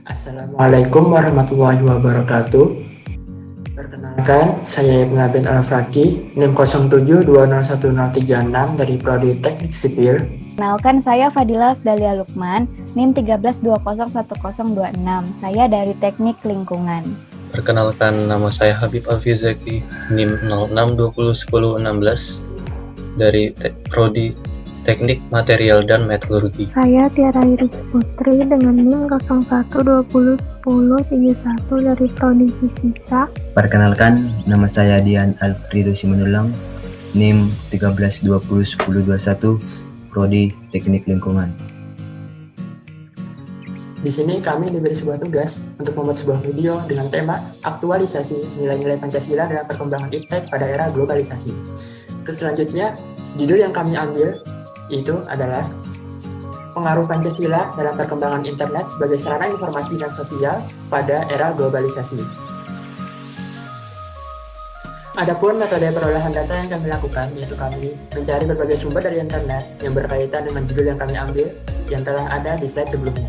Assalamualaikum warahmatullahi wabarakatuh. Perkenalkan, saya Ibnu Abin Al-Faqih, NIM 07201036 dari Prodi Teknik Sipil. Perkenalkan, saya Fadilah Dahlia Lukman, NIM 13201026. Saya dari Teknik Lingkungan. Perkenalkan, nama saya Habib Alfizaki, NIM 06201016 dari Prodi Teknik Material dan Metalurgi. Saya Tiara Iris Putri dengan NIM 01201031 dari Prodi Fisika. Perkenalkan, nama saya Dian Alfredo Simanulang, NIM 13201021 Prodi Teknik Lingkungan. Di sini kami diberi sebuah tugas untuk membuat sebuah video dengan tema aktualisasi nilai-nilai Pancasila dalam perkembangan iptek pada era globalisasi. Terus selanjutnya, judul yang kami ambil itu adalah pengaruh Pancasila dalam perkembangan internet sebagai sarana informasi dan sosial pada era globalisasi. Adapun metode perolehan data yang kami lakukan, yaitu kami mencari berbagai sumber dari internet yang berkaitan dengan judul yang kami ambil yang telah ada di slide sebelumnya.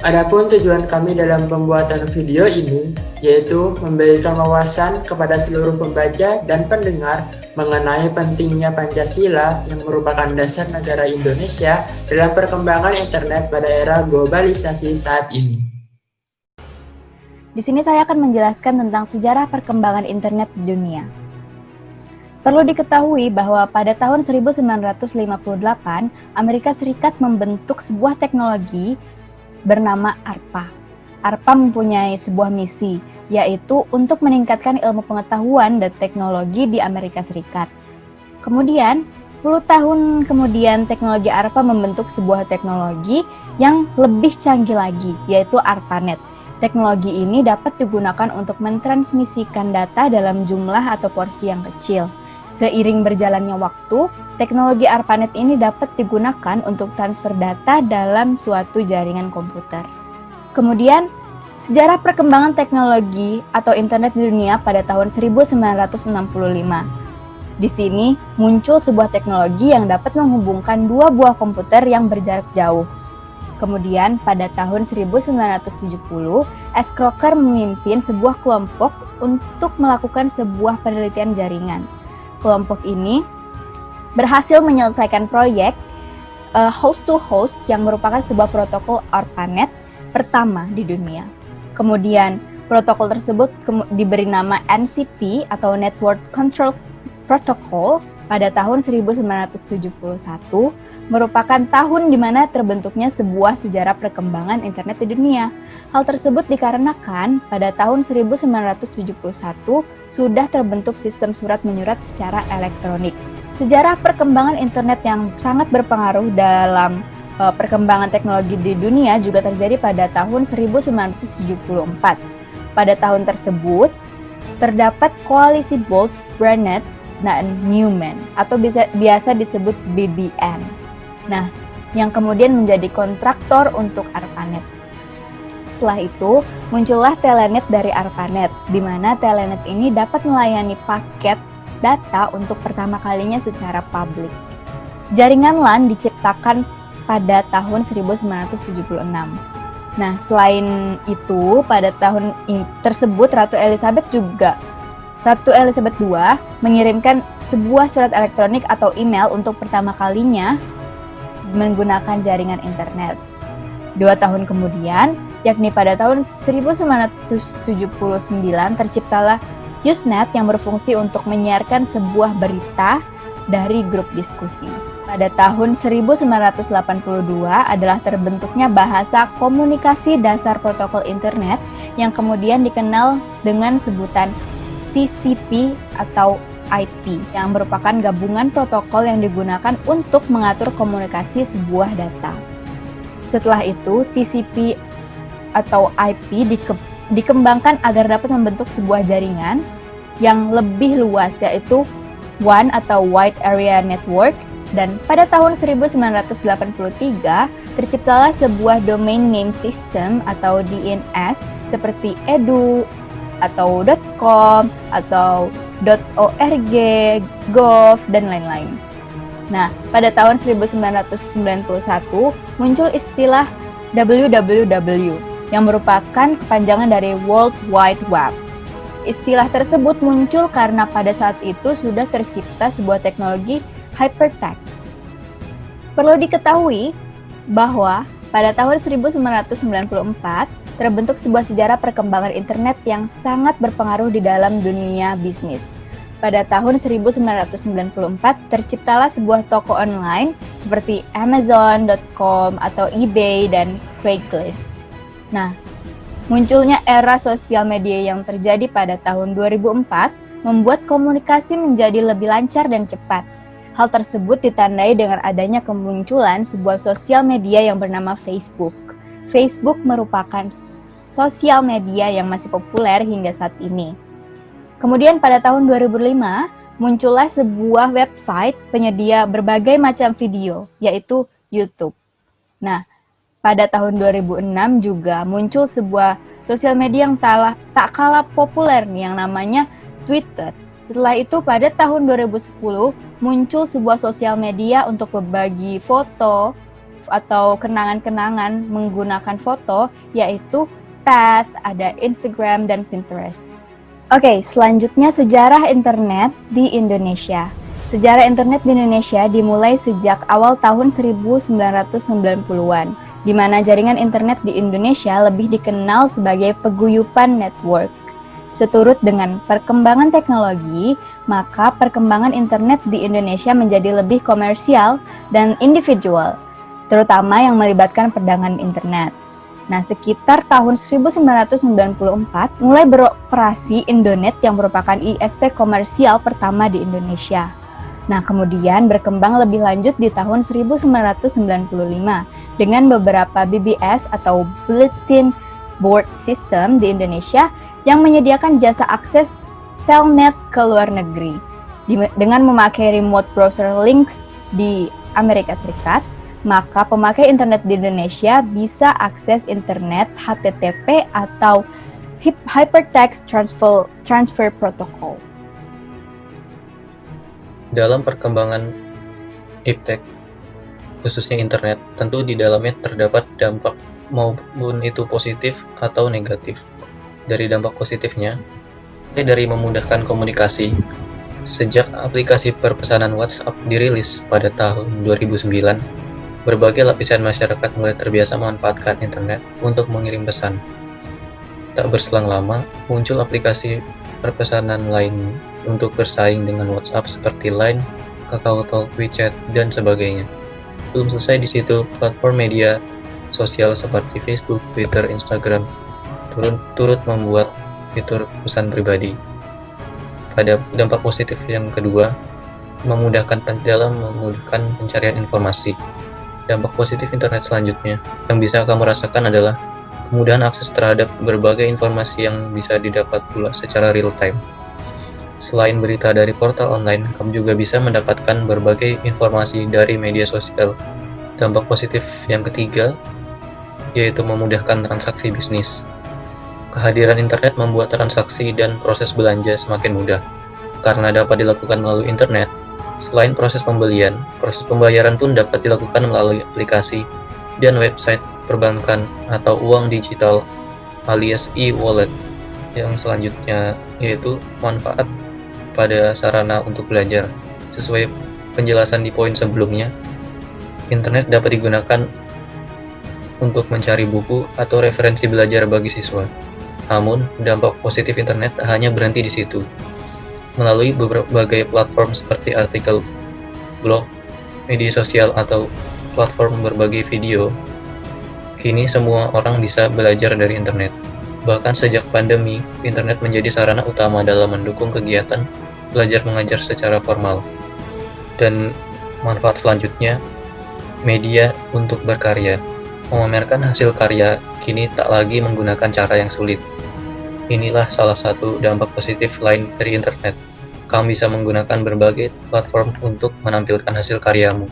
Adapun tujuan kami dalam pembuatan video ini yaitu memberikan wawasan kepada seluruh pembaca dan pendengar mengenai pentingnya Pancasila yang merupakan dasar negara Indonesia dalam perkembangan internet pada era globalisasi saat ini. Di sini saya akan menjelaskan tentang sejarah perkembangan internet di dunia. Perlu diketahui bahwa pada tahun 1958, Amerika Serikat membentuk sebuah teknologi bernama ARPA. ARPA mempunyai sebuah misi, yaitu untuk meningkatkan ilmu pengetahuan dan teknologi di Amerika Serikat. Kemudian, 10 tahun kemudian teknologi ARPA membentuk sebuah teknologi yang lebih canggih lagi, yaitu ARPANET. Teknologi ini dapat digunakan untuk mentransmisikan data dalam jumlah atau porsi yang kecil. Seiring berjalannya waktu, teknologi ARPANET ini dapat digunakan untuk transfer data dalam suatu jaringan komputer. Kemudian, sejarah perkembangan teknologi atau internet di dunia pada tahun 1965. Di sini muncul sebuah teknologi yang dapat menghubungkan dua buah komputer yang berjarak jauh. Kemudian pada tahun 1970, S. Crocker memimpin sebuah kelompok untuk melakukan sebuah penelitian jaringan. Kelompok ini berhasil menyelesaikan proyek host-to-host yang merupakan sebuah protokol ARPANET pertama di dunia. Kemudian protokol tersebut diberi nama NCP atau Network Control Protocol pada tahun 1971, merupakan tahun di mana terbentuknya sebuah sejarah perkembangan internet di dunia. Hal tersebut dikarenakan pada tahun 1971 sudah terbentuk sistem surat menyurat secara elektronik. Sejarah perkembangan internet yang sangat berpengaruh dalam perkembangan teknologi di dunia juga terjadi pada tahun 1974. Pada tahun tersebut, terdapat koalisi Bolt-Burnett dan Newman atau biasa disebut BBN. Nah, yang kemudian menjadi kontraktor untuk ARPANET. Setelah itu, muncullah Telenet dari ARPANET, di mana Telenet ini dapat melayani paket data untuk pertama kalinya secara publik. Jaringan LAN diciptakan pada tahun 1976. Nah, selain itu, pada tahun tersebut Ratu Elizabeth II mengirimkan sebuah surat elektronik atau email untuk pertama kalinya menggunakan jaringan internet. 2 tahun kemudian, yakni pada tahun 1979, terciptalah Usenet yang berfungsi untuk menyiarkan sebuah berita dari grup diskusi. Pada tahun 1982 adalah terbentuknya bahasa komunikasi dasar protokol internet yang kemudian dikenal dengan sebutan TCP atau IP, yang merupakan gabungan protokol yang digunakan untuk mengatur komunikasi sebuah data. Setelah itu, TCP atau IP dikembangkan agar dapat membentuk sebuah jaringan yang lebih luas, yaitu WAN atau Wide Area Network. Dan pada tahun 1983 terciptalah sebuah Domain Name System atau DNS seperti edu atau .com atau .org, gov, dan lain-lain. Nah, pada tahun 1991 muncul istilah WWW, yang merupakan kepanjangan dari World Wide Web. Istilah tersebut muncul karena pada saat itu sudah tercipta sebuah teknologi hypertext. Perlu diketahui bahwa pada tahun 1994 terbentuk sebuah sejarah perkembangan internet yang sangat berpengaruh di dalam dunia bisnis. Pada tahun 1994 terciptalah sebuah toko online seperti Amazon.com atau eBay dan Craigslist. Nah, munculnya era sosial media yang terjadi pada tahun 2004 membuat komunikasi menjadi lebih lancar dan cepat. Hal tersebut ditandai dengan adanya kemunculan sebuah sosial media yang bernama Facebook. Facebook merupakan sosial media yang masih populer hingga saat ini. Kemudian pada tahun 2005, muncullah sebuah website penyedia berbagai macam video, yaitu YouTube. Nah, pada tahun 2006 juga muncul sebuah sosial media yang tak kalah populer nih, yang namanya Twitter. Setelah itu pada tahun 2010 muncul sebuah sosial media untuk berbagi foto atau kenangan-kenangan menggunakan foto, yaitu Path, ada Instagram dan Pinterest. Oke, selanjutnya sejarah internet di Indonesia. Sejarah internet di Indonesia dimulai sejak awal tahun 1990-an, di mana jaringan internet di Indonesia lebih dikenal sebagai paguyuban network. Seturut dengan perkembangan teknologi, maka perkembangan internet di Indonesia menjadi lebih komersial dan individual, terutama yang melibatkan perdagangan internet. Nah, sekitar tahun 1994 mulai beroperasi Indonet yang merupakan ISP komersial pertama di Indonesia. Nah, kemudian berkembang lebih lanjut di tahun 1995 dengan beberapa BBS atau Bulletin Board System di Indonesia yang menyediakan jasa akses telnet ke luar negeri. Dengan memakai remote browser links di Amerika Serikat, maka pemakai internet di Indonesia bisa akses internet HTTP atau Hypertext Transfer Protocol. Dalam perkembangan iptek, khususnya internet, tentu di dalamnya terdapat dampak maupun itu positif atau negatif. Dari dampak positifnya, dari memudahkan komunikasi, sejak aplikasi perpesanan WhatsApp dirilis pada tahun 2009, berbagai lapisan masyarakat mulai terbiasa memanfaatkan internet untuk mengirim pesan. Tak berselang lama, muncul aplikasi perpesanan lain untuk bersaing dengan WhatsApp seperti Line, KakaoTalk, WeChat, dan sebagainya. Belum selesai di situ, platform media sosial seperti Facebook, Twitter, Instagram turut membuat fitur pesan pribadi. Pada dampak positif yang kedua, memudahkan pencarian informasi. Dampak positif internet selanjutnya yang bisa kamu rasakan adalah kemudahan akses terhadap berbagai informasi yang bisa didapat pula secara real time. Selain berita dari portal online, kamu juga bisa mendapatkan berbagai informasi dari media sosial. Dampak positif yang ketiga yaitu memudahkan transaksi bisnis. Kehadiran internet membuat transaksi dan proses belanja semakin mudah. Karena dapat dilakukan melalui internet, selain proses pembelian, proses pembayaran pun dapat dilakukan melalui aplikasi dan website perbankan atau uang digital alias e-wallet. Yang selanjutnya yaitu manfaat pada sarana untuk belajar. Sesuai penjelasan di poin sebelumnya, internet dapat digunakan untuk mencari buku atau referensi belajar bagi siswa. Namun, dampak positif internet tak hanya berhenti di situ. Melalui berbagai platform seperti artikel, blog, media sosial, atau platform berbagi video, kini semua orang bisa belajar dari internet. Bahkan sejak pandemi, internet menjadi sarana utama dalam mendukung kegiatan belajar mengajar secara formal. Dan manfaat selanjutnya, media untuk berkarya. Memamerkan hasil karya kini tak lagi menggunakan cara yang sulit. Inilah salah satu dampak positif lain dari internet. Kamu bisa menggunakan berbagai platform untuk menampilkan hasil karyamu.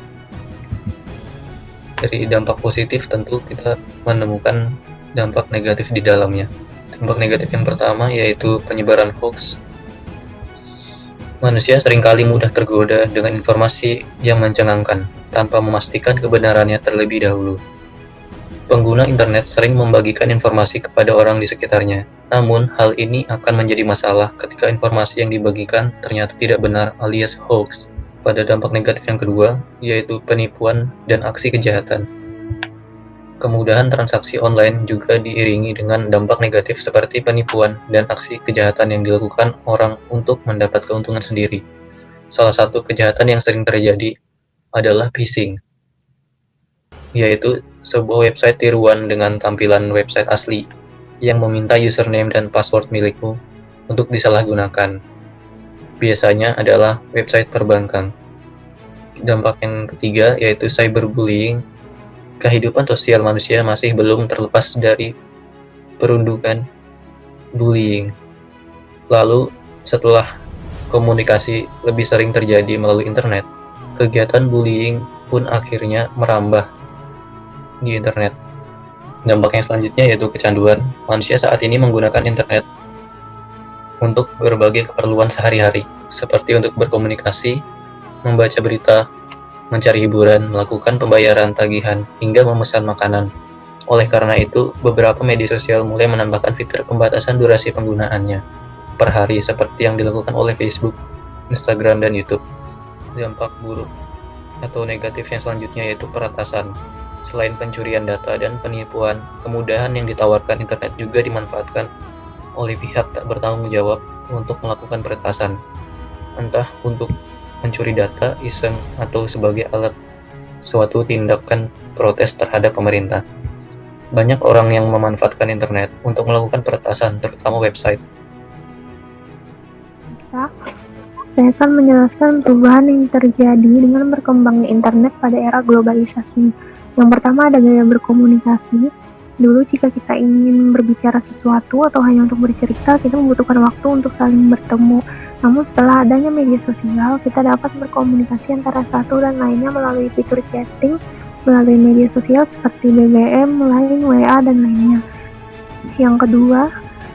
Dari dampak positif tentu kita menemukan dampak negatif di dalamnya. Dampak negatif yang pertama yaitu penyebaran hoax. Manusia seringkali mudah tergoda dengan informasi yang mencengangkan tanpa memastikan kebenarannya terlebih dahulu. Pengguna internet sering membagikan informasi kepada orang di sekitarnya. Namun, hal ini akan menjadi masalah ketika informasi yang dibagikan ternyata tidak benar alias hoax. Pada dampak negatif yang kedua, yaitu penipuan dan aksi kejahatan. Kemudahan transaksi online juga diiringi dengan dampak negatif seperti penipuan dan aksi kejahatan yang dilakukan orang untuk mendapat keuntungan sendiri. Salah satu kejahatan yang sering terjadi adalah phishing, yaitu sebuah website tiruan dengan tampilan website asli yang meminta username dan password milikmu untuk disalahgunakan. Biasanya adalah website perbankan. Dampak yang ketiga yaitu cyberbullying. Kehidupan sosial manusia masih belum terlepas dari perundungan bullying. Lalu, setelah komunikasi lebih sering terjadi melalui internet, kegiatan bullying pun akhirnya merambah di internet. Dampak yang selanjutnya yaitu kecanduan. Manusia saat ini menggunakan internet untuk berbagai keperluan sehari-hari, seperti untuk berkomunikasi, membaca berita, mencari hiburan, melakukan pembayaran tagihan, hingga memesan makanan. Oleh karena itu, beberapa media sosial mulai menambahkan fitur pembatasan durasi penggunaannya per hari, seperti yang dilakukan oleh Facebook, Instagram, dan YouTube. Dampak buruk atau negatif yang selanjutnya yaitu peretasan. Selain pencurian data dan penipuan, kemudahan yang ditawarkan internet juga dimanfaatkan oleh pihak tak bertanggung jawab untuk melakukan peretasan, entah untuk mencuri data, iseng, atau sebagai alat suatu tindakan protes terhadap pemerintah. Banyak orang yang memanfaatkan internet untuk melakukan peretasan, terutama website. Saya akan menjelaskan perubahan yang terjadi dengan berkembangnya internet pada era globalisasi. Yang pertama ada gaya berkomunikasi. Dulu jika kita ingin berbicara sesuatu atau hanya untuk bercerita, kita membutuhkan waktu untuk saling bertemu. Namun setelah adanya media sosial, kita dapat berkomunikasi antara satu dan lainnya melalui fitur chatting, melalui media sosial seperti BBM, Line, WA, dan lainnya. Yang kedua,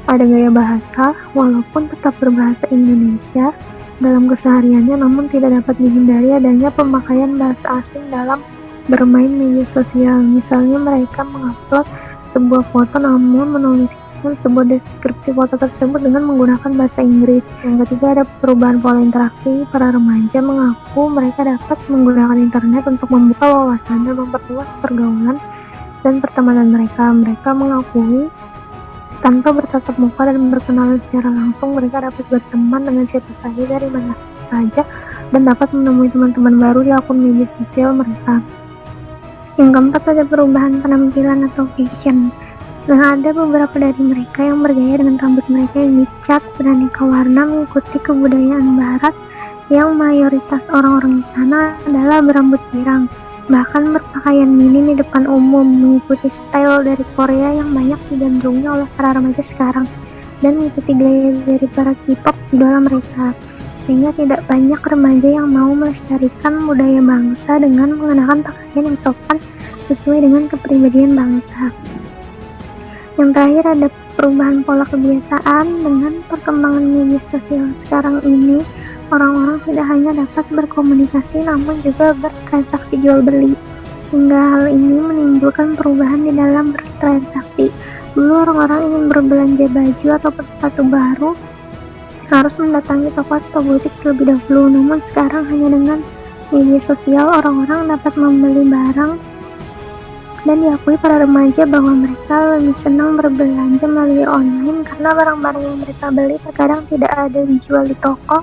ada gaya bahasa. Walaupun tetap berbahasa Indonesia dalam kesehariannya, namun tidak dapat dihindari adanya pemakaian bahasa asing dalam bermain media sosial. Misalnya mereka mengupload sebuah foto namun menuliskan sebuah deskripsi foto tersebut dengan menggunakan bahasa Inggris. Yang ketiga ada perubahan pola interaksi. Para remaja mengaku mereka dapat menggunakan internet untuk membuka wawasan dan memperluas pergaulan dan pertemanan mereka. Mereka mengakui tanpa bertatap muka dan berkenalan secara langsung, mereka dapat berteman dengan siapa saja dari mana saja dan dapat menemui teman-teman baru di akun media sosial mereka. Yang keempat ada perubahan penampilan atau fashion. Nah, ada beberapa dari mereka yang bergaya dengan rambut mereka yang dicat beraneka warna mengikuti kebudayaan barat yang mayoritas orang-orang di sana adalah berambut pirang. Bahkan berpakaian mini di depan umum mengikuti style dari Korea yang banyak digandrungi oleh para remaja sekarang dan mengikuti gaya dari para K-pop idola mereka. Sehingga tidak banyak remaja yang mau melestarikan budaya bangsa dengan mengenakan pakaian yang sopan sesuai dengan kepribadian bangsa. Yang terakhir ada perubahan pola kebiasaan. Dengan perkembangan media sosial sekarang ini, orang-orang tidak hanya dapat berkomunikasi namun juga bertransaksi jual beli. Hingga hal ini menimbulkan perubahan di dalam bertransaksi. Dulu orang-orang ingin berbelanja baju atau sepatu baru harus mendatangi toko atau butik terlebih dahulu, namun sekarang hanya dengan media sosial orang-orang dapat membeli barang, dan diakui para remaja bahwa mereka lebih senang berbelanja melalui online karena barang-barang yang mereka beli terkadang tidak ada dijual di toko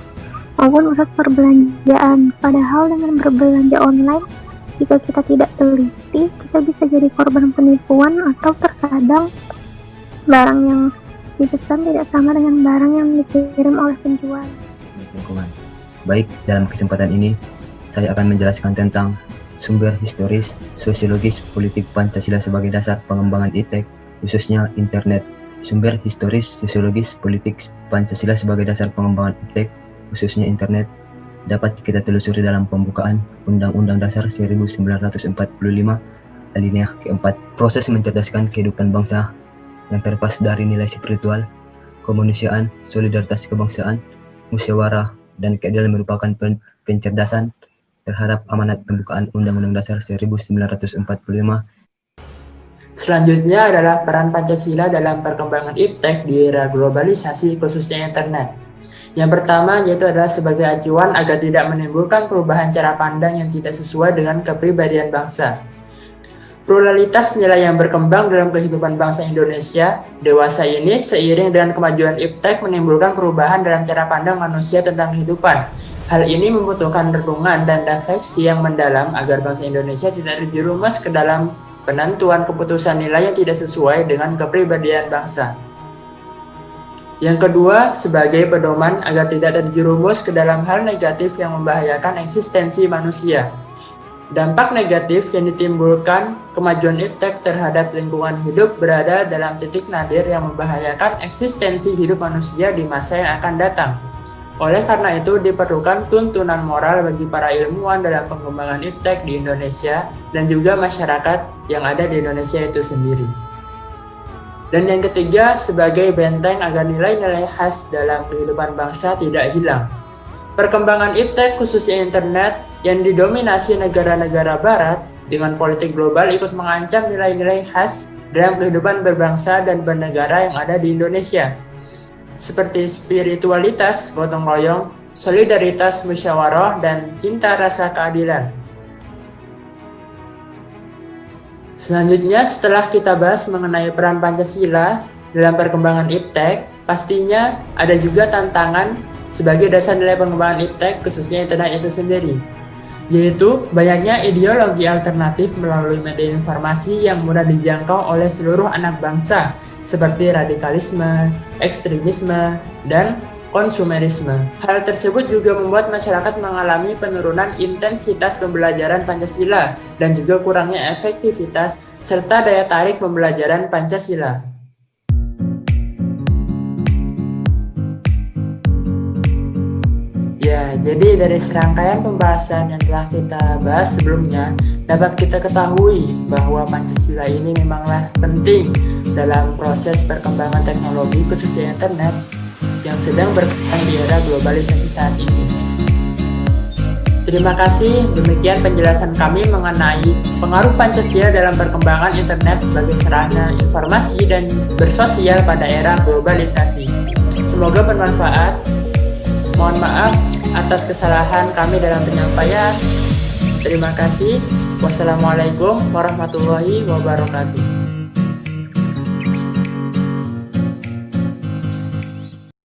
maupun pusat perbelanjaan. Padahal dengan berbelanja online, jika kita tidak teliti, kita bisa jadi korban penipuan atau terkadang barang yang dipesan tidak sama dengan barang yang dikirim oleh penjual. Baik, dalam kesempatan ini saya akan menjelaskan tentang sumber historis, sosiologis, politik Pancasila sebagai dasar pengembangan ITEK, khususnya internet. Sumber historis, sosiologis, politik Pancasila sebagai dasar pengembangan ITEK, khususnya internet, dapat kita telusuri dalam pembukaan Undang-Undang Dasar 1945 alinea keempat. Proses mencerdaskan kehidupan bangsa yang terlepas dari nilai spiritual, kemanusiaan, solidaritas kebangsaan, musyawarah, dan keadilan merupakan pencerdasan terhadap amanat pembukaan Undang-Undang Dasar 1945. Selanjutnya adalah peran Pancasila dalam perkembangan iptek di era globalisasi khususnya internet. Yang pertama yaitu adalah sebagai acuan agar tidak menimbulkan perubahan cara pandang yang tidak sesuai dengan kepribadian bangsa. Pluralitas nilai yang berkembang dalam kehidupan bangsa Indonesia dewasa ini seiring dengan kemajuan iptek menimbulkan perubahan dalam cara pandang manusia tentang kehidupan. Hal ini membutuhkan renungan dan refleksi yang mendalam agar bangsa Indonesia tidak terjerumus ke dalam penentuan keputusan nilai yang tidak sesuai dengan kepribadian bangsa. Yang kedua, sebagai pedoman agar tidak terjerumus ke dalam hal negatif yang membahayakan eksistensi manusia. Dampak negatif yang ditimbulkan kemajuan iptek terhadap lingkungan hidup berada dalam titik nadir yang membahayakan eksistensi hidup manusia di masa yang akan datang. Oleh karena itu, diperlukan tuntunan moral bagi para ilmuwan dalam pengembangan iptek di Indonesia dan juga masyarakat yang ada di Indonesia itu sendiri. Dan yang ketiga, sebagai benteng agar nilai-nilai khas dalam kehidupan bangsa tidak hilang. Perkembangan iptek khususnya internet yang didominasi negara-negara barat dengan politik global ikut mengancam nilai-nilai khas dalam kehidupan berbangsa dan bernegara yang ada di Indonesia. Seperti spiritualitas, gotong royong, solidaritas musyawarah, dan cinta rasa keadilan. Selanjutnya, setelah kita bahas mengenai peran Pancasila dalam perkembangan iptek, pastinya ada juga tantangan sebagai dasar nilai pengembangan iptek khususnya internet itu sendiri, yaitu banyaknya ideologi alternatif melalui media informasi yang mudah dijangkau oleh seluruh anak bangsa seperti radikalisme, ekstremisme, dan konsumerisme. Hal tersebut juga membuat masyarakat mengalami penurunan intensitas pembelajaran Pancasila dan juga kurangnya efektivitas serta daya tarik pembelajaran Pancasila. Ya, jadi dari serangkaian pembahasan yang telah kita bahas sebelumnya, dapat kita ketahui bahwa Pancasila ini memanglah penting dalam proses perkembangan teknologi khususnya internet yang sedang berkembang di era globalisasi saat ini. Terima kasih, demikian penjelasan kami mengenai pengaruh Pancasila dalam perkembangan internet sebagai sarana informasi dan bersosial pada era globalisasi. Semoga bermanfaat. Mohon maaf atas kesalahan kami dalam penyampaian. Terima kasih. Wassalamualaikum warahmatullahi wabarakatuh.